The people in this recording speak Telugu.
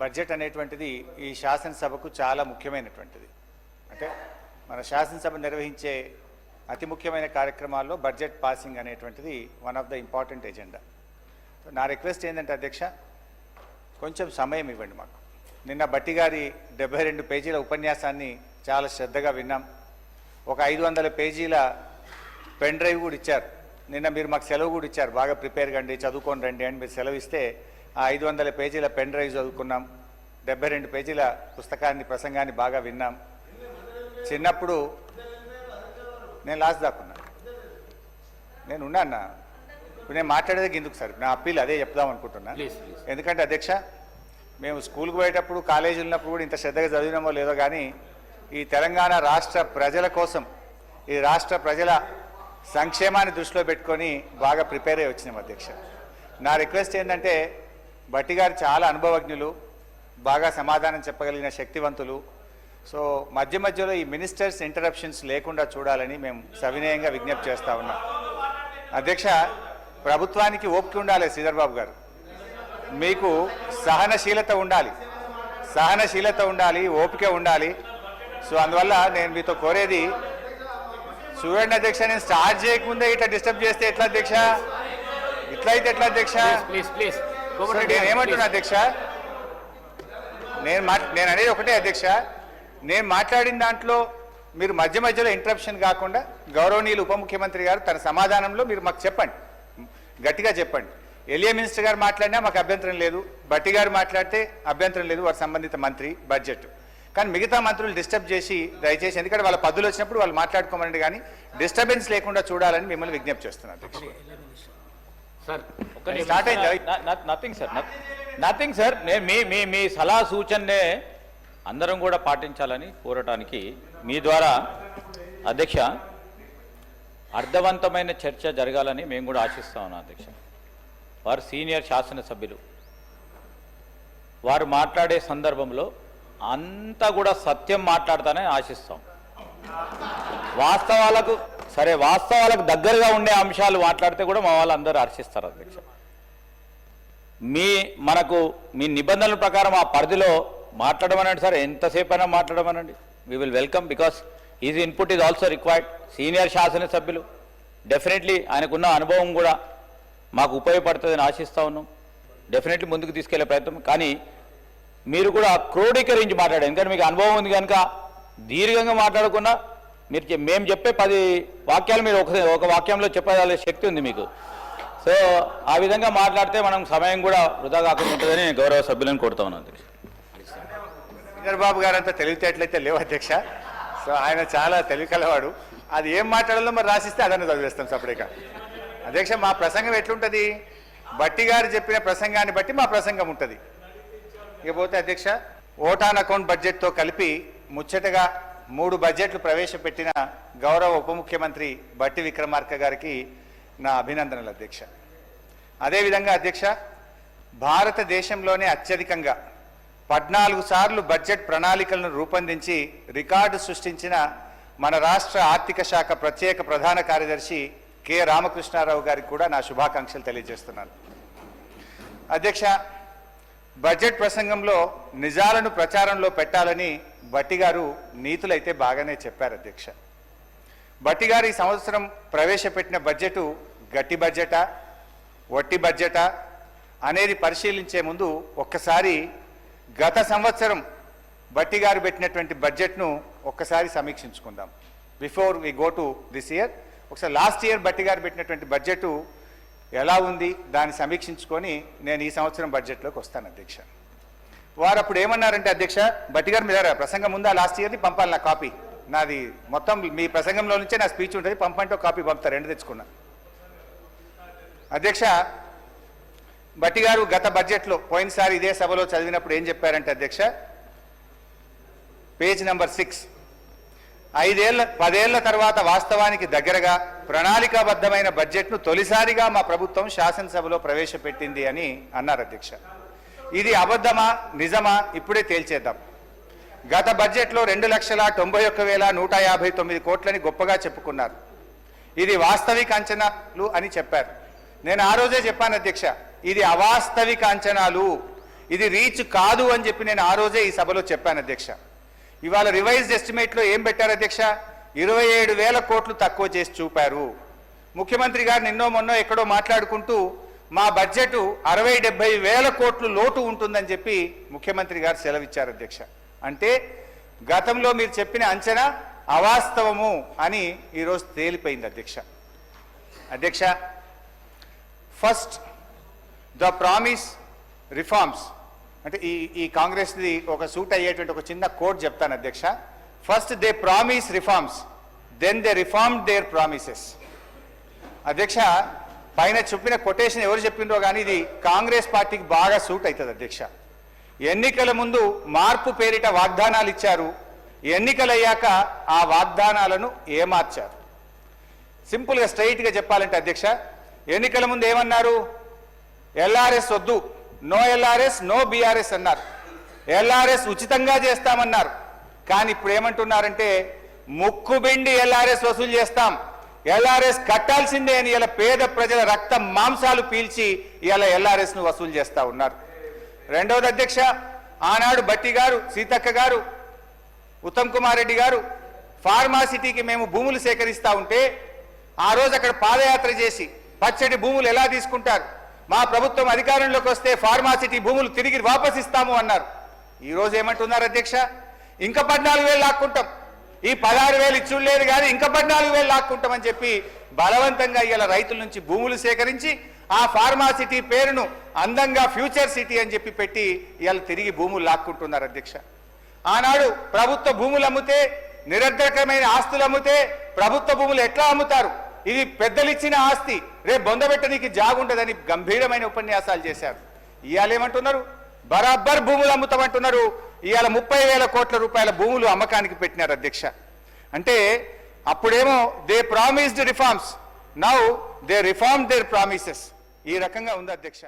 బడ్జెట్ అనేటువంటిది ఈ శాసనసభకు చాలా ముఖ్యమైనటువంటిది. అంటే మన శాసనసభ నిర్వహించే అతి ముఖ్యమైన కార్యక్రమాల్లో బడ్జెట్ పాసింగ్ అనేటువంటిది one of the important agenda. నా రిక్వెస్ట్ ఏంటంటే అధ్యక్ష, కొంచెం సమయం ఇవ్వండి మాకు. నిన్న బట్టి గారి 72 పేజీల ఉపన్యాసాన్ని చాలా శ్రద్ధగా విన్నాం. ఒక 500 పేజీల పెన్ డ్రైవ్ కూడా ఇచ్చారు. నిన్న మీరు మాకు సెలవు కూడా ఇచ్చారు, బాగా ప్రిపేర్ కండి, చదువుకొని రండి అని మీరు సెలవు ఇస్తే ఆ 500 పేజీల పెన్ డ్రైవ్ చదువుకున్నాం. 72 పేజీల ప్రసంగాన్ని బాగా విన్నాం. చిన్నప్పుడు నేను లాస్ట్ దాకున్నా, నేను ఉన్నాను. ఇప్పుడు నేను మాట్లాడేది ఎందుకు సార్, నా అప్పీల్ అదే చెప్దాం అనుకుంటున్నా. ఎందుకంటే అధ్యక్ష, మేము స్కూల్కి పోయేటప్పుడు కాలేజీ ఉన్నప్పుడు కూడా ఇంత శ్రద్ధగా చదివినామో లేదో కానీ ఈ తెలంగాణ రాష్ట్ర ప్రజల కోసం, ఈ రాష్ట్ర ప్రజల సంక్షేమాన్ని దృష్టిలో పెట్టుకొని బాగా ప్రిపేర్ అయ్యి వచ్చినాం అధ్యక్ష. నా రిక్వెస్ట్ ఏంటంటే, బట్టి గారు చాలా అనుభవజ్ఞులు, బాగా సమాధానం చెప్పగలిగిన శక్తివంతులు. సో మధ్య మధ్యలో ఈ మినిస్టర్స్ ఇంటరప్షన్స్ లేకుండా చూడాలని మేము సవినయంగా విజ్ఞప్తి చేస్తూ ఉన్నాం. అధ్యక్ష, ప్రభుత్వానికి ఓపిక ఉండాలి. శ్రీధర్ బాబు గారు, మీకు సహనశీలత ఉండాలి, ఓపిక ఉండాలి. సో అందువల్ల నేను మీతో కోరేది, చూడండి అధ్యక్ష, నేను స్టార్ట్ చేయకముందే ఇట్లా డిస్టర్బ్ చేస్తే ఎట్లా అధ్యక్ష? ఇట్లా అయితే ఎట్లా అధ్యక్ష? నేను ఏమంటున్నా అధ్యక్ష, నేను అనేది ఒకటే అధ్యక్ష, నేను మాట్లాడిన దాంట్లో మీరు మధ్య మధ్యలో ఇంటరప్షన్ కాకుండా గౌరవనీయులు ఉప ముఖ్యమంత్రి గారు తన సమాధానంలో మీరు మాకు చెప్పండి, గట్టిగా చెప్పండి. ఎలియా మినిస్టర్ గారు మాట్లాడినా మాకు అభ్యంతరం లేదు, బట్టి గారు మాట్లాడితే అభ్యంతరం లేదు, వారి సంబంధిత మంత్రి బడ్జెట్. కానీ మిగతా మంత్రులు డిస్టర్బ్ చేసి దయచేసి, ఎందుకంటే వాళ్ళ పద్ధతులు వచ్చినప్పుడు వాళ్ళు మాట్లాడుకోమనండి, కానీ డిస్టర్బెన్స్ లేకుండా చూడాలని మిమ్మల్ని విజ్ఞప్తి చేస్తున్నాను. నథింగ్ సార్, మీ సలహా సూచననే అందరం కూడా పాటించాలని కోరటానికి మీ ద్వారా అధ్యక్ష అర్థవంతమైన చర్చ జరగాలని మేము కూడా ఆశిస్తా ఉన్నాం అధ్యక్ష. వారు సీనియర్ శాసనసభ్యులు, వారు మాట్లాడే సందర్భంలో అంతా కూడా సత్యం మాట్లాడతానని ఆశిస్తాం. వాస్తవాలకు దగ్గరగా ఉండే అంశాలు మాట్లాడితే కూడా మా వాళ్ళందరూ హర్షిస్తారు అధ్యక్ష. మీ నిబంధనల ప్రకారం ఆ పరిధిలో మాట్లాడమనండి సార్, ఎంతసేపు అయినా మాట్లాడమనండి. We will welcome, because is input is also required. Senior శాసనసభ్యులు, డెఫినెట్లీ ఆయనకున్న అనుభవం కూడా మాకు ఉపయోగపడుతుందని ఆశిస్తూ ఉన్నాం. డెఫినెట్లీ ముందుకు తీసుకెళ్లే ప్రయత్నం. కానీ మీరు కూడా క్రోడీకరించి మాట్లాడారు, ఎందుకంటే మీకు అనుభవం ఉంది కనుక దీర్ఘంగా మాట్లాడకుండా మేము చెప్పే 10 వాక్యాలు మీరు ఒక వాక్యంలో చెప్పగల శక్తి ఉంది మీకు. సో ఆ విధంగా మాట్లాడితే మనం సమయం కూడా వృధా కాకుండా ఉంటుందని గౌరవ సభ్యులను కోరుతా ఉన్నాను అధ్యక్ష. చంద్రబాబు గారు అంతా తెలివితేటలయితే లేవు అధ్యక్ష. సో ఆయన చాలా తెలివికలవాడు. అది ఏం మాట్లాడాలో మరి రాసిస్తే అదన్నీ చదివేస్తాం సపరేట్గా. అధ్యక్ష, మా ప్రసంగం ఎట్లుంటుంది, బట్టి గారు చెప్పిన ప్రసంగాన్ని బట్టి మా ప్రసంగం ఉంటుంది. ఇకపోతే అధ్యక్ష, ఓటాన్ అకౌంట్ బడ్జెట్తో కలిపి ముచ్చటగా 3 బడ్జెట్లు ప్రవేశపెట్టిన గౌరవ ఉప ముఖ్యమంత్రి బట్టి విక్రమార్క గారికి నా అభినందనలు అధ్యక్ష. అదేవిధంగా అధ్యక్ష, భారతదేశంలోనే అత్యధికంగా 14 సార్లు బడ్జెట్ ప్రణాళికలను రూపొందించి రికార్డు సృష్టించిన మన రాష్ట్ర ఆర్థిక శాఖ ప్రత్యేక ప్రధాన కార్యదర్శి కె రామకృష్ణారావు గారికి కూడా నా శుభాకాంక్షలు తెలియజేస్తున్నాను. అధ్యక్ష, బడ్జెట్ ప్రసంగంలో నిజాలను ప్రచారంలో పెట్టాలని బట్టి గారు నీతులైతే బాగానే చెప్పారు అధ్యక్ష. బట్టి గారు ఈ సంవత్సరం ప్రవేశపెట్టిన బడ్జెటు గట్టి బడ్జెటా, వట్టి బడ్జెటా అనేది పరిశీలించే ముందు ఒక్కసారి గత సంవత్సరం బట్టి గారు పెట్టినటువంటి బడ్జెట్ను ఒక్కసారి సమీక్షించుకుందాం. Before we go to this year, ఒకసారి లాస్ట్ ఇయర్ బట్టి గారు పెట్టినటువంటి బడ్జెట్ ఎలా ఉంది దాన్ని సమీక్షించుకొని నేను ఈ సంవత్సరం బడ్జెట్లోకి వస్తాను అధ్యక్ష. వారు అప్పుడు ఏమన్నారంటే అధ్యక్ష, బట్టి గారు మీద ప్రసంగం ఉందా లాస్ట్ ఇయర్ది పంపాలి, నా కాపీ నాది మొత్తం మీ ప్రసంగంలో నుంచే నా స్పీచ్ ఉంటుంది, పంపంటే ఒక కాపీ పంపుతారు, 2 తెచ్చుకున్నా అధ్యక్ష. బట్టి గారు గత బడ్జెట్లో పోయినసారి ఇదే సభలో చదివినప్పుడు ఏం చెప్పారంటే అధ్యక్ష, పేజ్ నెంబర్ 6, 10 ఏళ్ల తర్వాత వాస్తవానికి దగ్గరగా ప్రణాళికాబద్ధమైన బడ్జెట్ను తొలిసారిగా మా ప్రభుత్వం శాసనసభలో ప్రవేశపెట్టింది అని అన్నారు అధ్యక్ష. ఇది అబద్ధమా నిజమా ఇప్పుడే తేల్చేద్దాం. గత బడ్జెట్లో 2,91,159 కోట్లని గొప్పగా చెప్పుకున్నారు. ఇది వాస్తవిక అంచనాలు అని చెప్పారు. నేను ఆ రోజే చెప్పాను అధ్యక్ష, ఇది అవాస్తవిక అంచనాలు. ఇది రీచ్ కాదు అని చెప్పి నేను ఆ రోజే ఈ సభలో చెప్పాను అధ్యక్ష. ఇవాళ రివైజ్డ్ ఎస్టిమేట్లో ఏం పెట్టారు అధ్యక్ష? 27,000 కోట్లు తక్కువ చేసి చూపారు. ముఖ్యమంత్రి గారు నిన్నో మొన్నో ఎక్కడో మాట్లాడుకుంటూ మా బడ్జెట్ 60-70 వేల కోట్లు లోటు ఉంటుందని చెప్పి ముఖ్యమంత్రి గారు సెలవిచ్చారు అధ్యక్ష. అంటే గతంలో మీరు చెప్పిన అంచనా అవాస్తవము అని ఈరోజు తేలిపోయింది అధ్యక్ష. అధ్యక్ష, ఫస్ట్ ద ప్రామిస్ రిఫార్మ్స్ అంటే ఈ కాంగ్రెస్ది ఒక సూట్ అయ్యేటువంటి ఒక చిన్న కోట్ చెప్తాను అధ్యక్ష. First they promise reforms, then they reform their promises. అధ్యక్ష, పైన చెప్పిన కొటేషన్ ఎవరు చెప్పిండ్రో కానీ ఇది కాంగ్రెస్ పార్టీకి బాగా సూట్ అవుతుంది అధ్యక్ష. ఎన్నికల ముందు మార్పు పేరిట వాగ్దానాలు ఇచ్చారు, ఎన్నికలయ్యాక ఆ వాగ్దానాలను ఏమార్చారు. సింపుల్గా స్ట్రైట్గా చెప్పాలంటే అధ్యక్ష, ఎన్నికల ముందు ఏమన్నారు? ఎల్ఆర్ఎస్ వద్దు, నో ఎల్ఆర్ఎస్ నో బీఆర్ఎస్ అన్నారు. ఎల్ఆర్ఎస్ ఉచితంగా చేస్తామన్నారు. కానీ ఇప్పుడు ఏమంటున్నారంటే ముక్కుబిండి ఎల్ఆర్ఎస్ వసూలు చేస్తాం, ఎల్ఆర్ఎస్ కట్టాల్సిందే అని ఇలా పేద ప్రజల రక్త మాంసాలు పీల్చి ఇలా ఎల్ఆర్ఎస్ ను వసూలు చేస్తా ఉన్నారు. రెండవది అధ్యక్ష, ఆనాడు బట్టి గారు, సీతక్క గారు, ఉత్తమ్ కుమార్ రెడ్డి గారు ఫార్మాసిటీకి మేము భూములు సేకరిస్తా ఉంటే ఆ రోజు అక్కడ పాదయాత్ర చేసి పచ్చడి భూములు ఎలా తీసుకుంటారు, మా ప్రభుత్వం అధికారంలోకి వస్తే ఫార్మాసిటీ భూములు తిరిగి వాపసిస్తాము అన్నారు. ఈ రోజు ఏమంటున్నారు అధ్యక్ష? ఇంకా 14,000 లాక్కుంటాం, ఈ 16,000 ఇచ్చుడు లేదు కానీ ఇంకా 14,000 లాక్కుంటామని చెప్పి బలవంతంగా ఇలా రైతుల నుంచి భూములు సేకరించి ఆ ఫార్మాసిటీ పేరును అందంగా ఫ్యూచర్ సిటీ అని చెప్పి పెట్టి ఇలా తిరిగి భూములు లాక్కుంటున్నారు అధ్యక్ష. ఆనాడు ప్రభుత్వ భూములు అమ్మితే, నిరర్ధకమైన ఆస్తులు అమ్మితే ప్రభుత్వ భూములు ఎట్లా అమ్ముతారు, ఇది పెద్దలు ఇచ్చిన ఆస్తి, రేపు బొందబెట్టడానికి జాగుండదని గంభీరమైన ఉపన్యాసాలు చేశారు. ఇవాళ ఏమంటున్నారు? బరాబర్ భూములు అమ్ముతామంటున్నారు. ఇవాళ 30,000 కోట్ల రూపాయల భూములు అమ్మకానికి పెట్టినారు అధ్యక్ష. అంటే అప్పుడేమో they promised reforms, now they reform their promises. ఈ రకంగా ఉంది అధ్యక్ష.